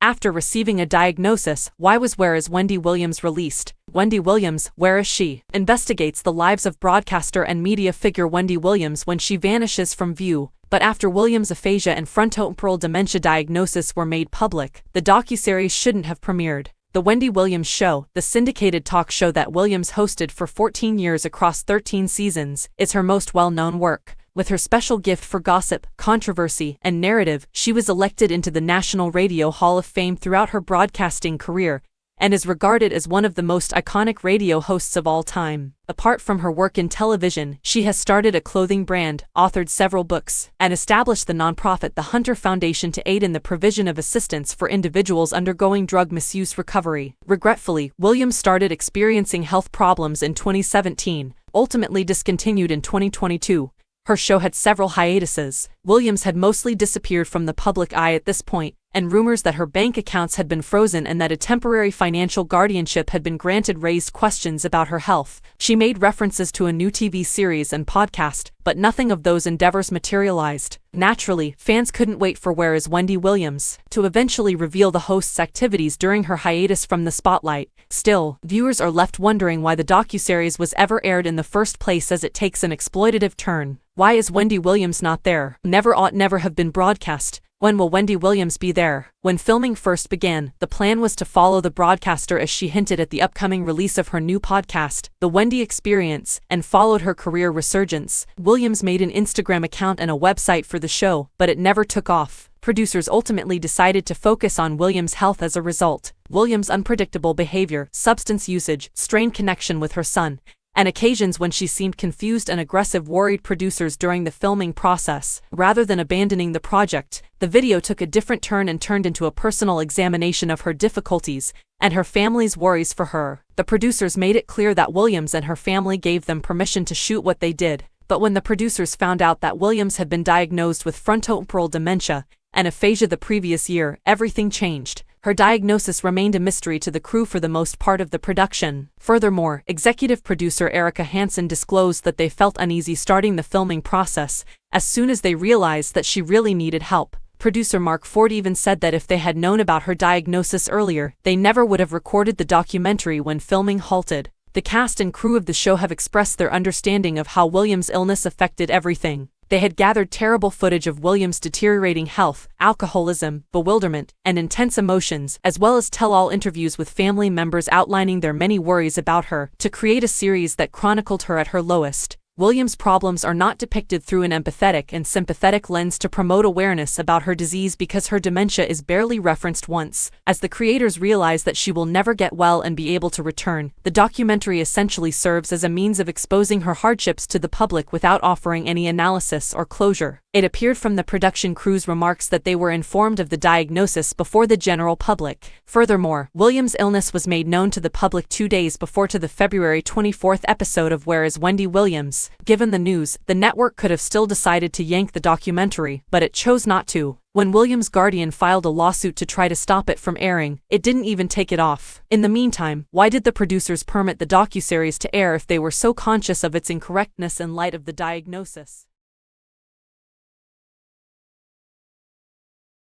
After receiving a diagnosis, why was Where is Wendy Williams released? Wendy Williams, Where is she? Investigates the lives of broadcaster and media figure Wendy Williams when she vanishes from view. But after Williams' aphasia and frontotemporal dementia diagnosis were made public, the docuseries shouldn't have premiered. The Wendy Williams Show, the syndicated talk show that Williams hosted for 14 years across 13 seasons, is her most well-known work. With her special gift for gossip, controversy, and narrative, she was elected into the National Radio Hall of Fame throughout her broadcasting career, and is regarded as one of the most iconic radio hosts of all time. Apart from her work in television, she has started a clothing brand, authored several books, and established the nonprofit The Hunter Foundation to aid in the provision of assistance for individuals undergoing drug misuse recovery. Regretfully, Williams started experiencing health problems in 2017, ultimately discontinued in 2022. Her show had several hiatuses. Williams had mostly disappeared from the public eye at this point, and rumors that her bank accounts had been frozen and that a temporary financial guardianship had been granted raised questions about her health. She made references to a new TV series and podcast, but nothing of those endeavors materialized. Naturally, fans couldn't wait for Where is Wendy Williams to eventually reveal the host's activities during her hiatus from the spotlight. Still, viewers are left wondering why the docuseries was ever aired in the first place, as it takes an exploitative turn. Why is Wendy Williams not there? Never ought never have been broadcast. When will Wendy Williams be there? When filming first began, the plan was to follow the broadcaster as she hinted at the upcoming release of her new podcast, The Wendy Experience, and followed her career resurgence. Williams made an Instagram account and a website for the show, but it never took off. Producers ultimately decided to focus on Williams' health as a result. Williams' unpredictable behavior, substance usage, strained connection with her son, and occasions when she seemed confused and aggressive worried producers during the filming process. Rather than abandoning the project, the video took a different turn and turned into a personal examination of her difficulties and her family's worries for her. The producers made it clear that Williams and her family gave them permission to shoot what they did, but when the producers found out that Williams had been diagnosed with frontotemporal dementia and aphasia the previous year, everything changed. Her diagnosis remained a mystery to the crew for the most part of the production. Furthermore, executive producer Erica Hansen disclosed that they felt uneasy starting the filming process as soon as they realized that she really needed help. Producer Mark Ford even said that if they had known about her diagnosis earlier, they never would have recorded the documentary when filming halted. The cast and crew of the show have expressed their understanding of how Williams' illness affected everything. They had gathered terrible footage of Williams' deteriorating health, alcoholism, bewilderment, and intense emotions, as well as tell-all interviews with family members outlining their many worries about her, to create a series that chronicled her at her lowest. Williams' problems are not depicted through an empathetic and sympathetic lens to promote awareness about her disease because her dementia is barely referenced once. As the creators realize that she will never get well and be able to return, the documentary essentially serves as a means of exposing her hardships to the public without offering any analysis or closure. It appeared from the production crew's remarks that they were informed of the diagnosis before the general public. Furthermore, Williams' illness was made known to the public 2 days before to the February 24th episode of Where is Wendy Williams. Given the news, the network could have still decided to yank the documentary, but it chose not to. When Williams' guardian filed a lawsuit to try to stop it from airing, it didn't even take it off. In the meantime, why did the producers permit the docuseries to air if they were so conscious of its incorrectness in light of the diagnosis?